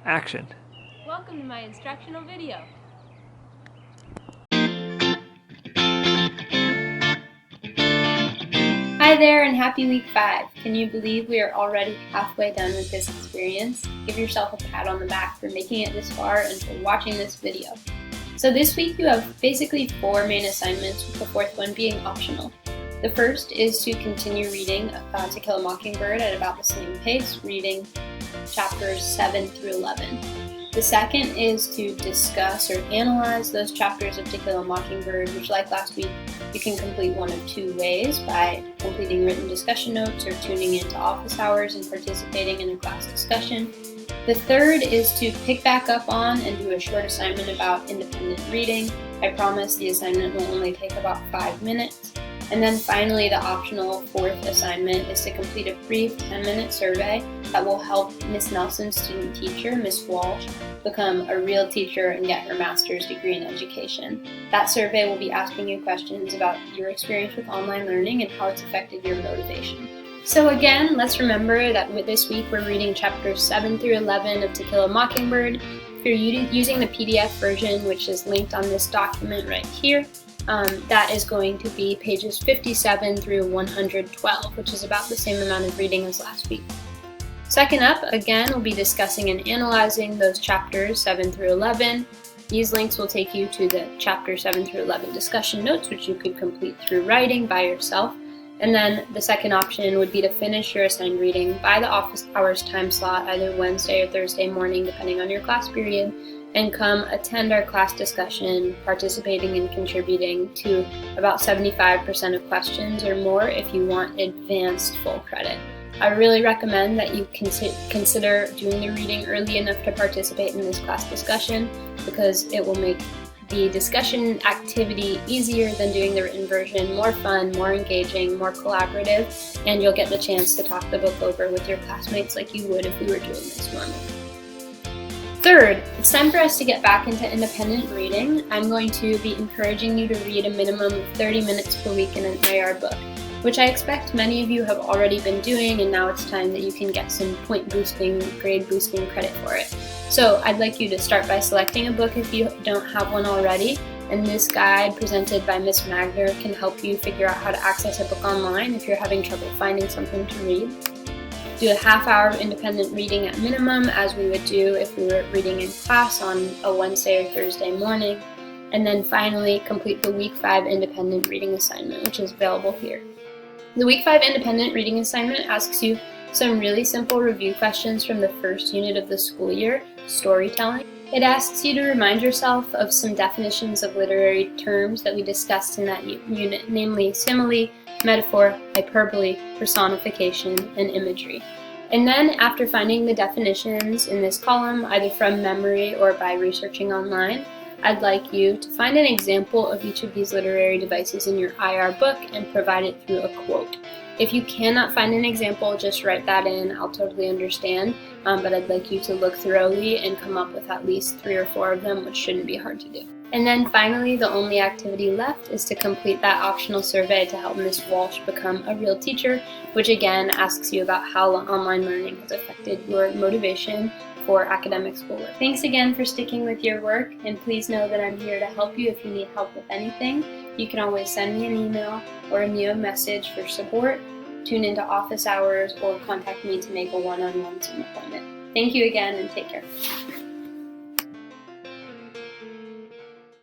Action. Welcome to my instructional video. Hi there and happy week 5. Can you believe we are already halfway done with this experience? Give yourself a pat on the back for making it this far and for watching this video. So this week you have basically 4 main assignments, with the 4th one being optional. The first is to continue reading To Kill a Mockingbird at about the same pace, reading chapters 7 through 11. The second is to discuss or analyze those chapters of To Kill a Mockingbird, which, like last week, you can complete one of 2 ways: by completing written discussion notes or tuning into office hours and participating in a class discussion. The third is to pick back up on and do a short assignment about independent reading. I promise the assignment will only take about 5 minutes. And then finally, the optional 4th assignment is to complete a brief 10-minute survey that will help Miss Nelson's student teacher, Miss Walsh, become a real teacher and get her master's degree in education. That survey will be asking you questions about your experience with online learning and how it's affected your motivation. So again, let's remember that this week we're reading chapters 7 through 11 of To Kill a Mockingbird. If you're using the PDF version, which is linked on this document right here, that is going to be pages 57 through 112, which is about the same amount of reading as last week. Second up, again, we'll be discussing and analyzing those chapters 7 through 11. These links will take you to the chapter 7 through 11 discussion notes, which you could complete through writing by yourself. And then the second option would be to finish your assigned reading by the office hours time slot, either Wednesday or Thursday morning, depending on your class period, and come attend our class discussion, participating and contributing to about 75% of questions or more if you want advanced full credit. I really recommend that you consider doing the reading early enough to participate in this class discussion, because it will make the discussion activity easier than doing the written version, more fun, more engaging, more collaborative, and you'll get the chance to talk the book over with your classmates like you would if we were doing this normally. Third, it's time for us to get back into independent reading. I'm going to be encouraging you to read a minimum of 30 minutes per week in an IR book, which I expect many of you have already been doing, and now it's time that you can get some point boosting, grade boosting credit for it. So I'd like you to start by selecting a book if you don't have one already, and this guide presented by Miss Magner can help you figure out how to access a book online if you're having trouble finding something to read. Do a half-hour of independent reading at minimum, as we would do if we were reading in class on a Wednesday or Thursday morning. And then finally, complete the Week 5 independent reading assignment, which is available here. The Week 5 independent reading assignment asks you some really simple review questions from the first unit of the school year, storytelling. It asks you to remind yourself of some definitions of literary terms that we discussed in that unit, namely simile, metaphor, hyperbole, personification, and imagery. And then, after finding the definitions in this column, either from memory or by researching online, I'd like you to find an example of each of these literary devices in your IR book and provide it through a quote. If you cannot find an example, just write that in. I'll totally understand, but I'd like you to look thoroughly and come up with at least 3 or 4 of them, which shouldn't be hard to do. And then finally, the only activity left is to complete that optional survey to help Miss Walsh become a real teacher, which again asks you about how online learning has affected your motivation for academic schoolwork. Thanks again for sticking with your work, and please know that I'm here to help you if you need help with anything. You can always send me an email or me a message for support, tune into office hours, or contact me to make a one-on-one Zoom appointment. Thank you again, and take care.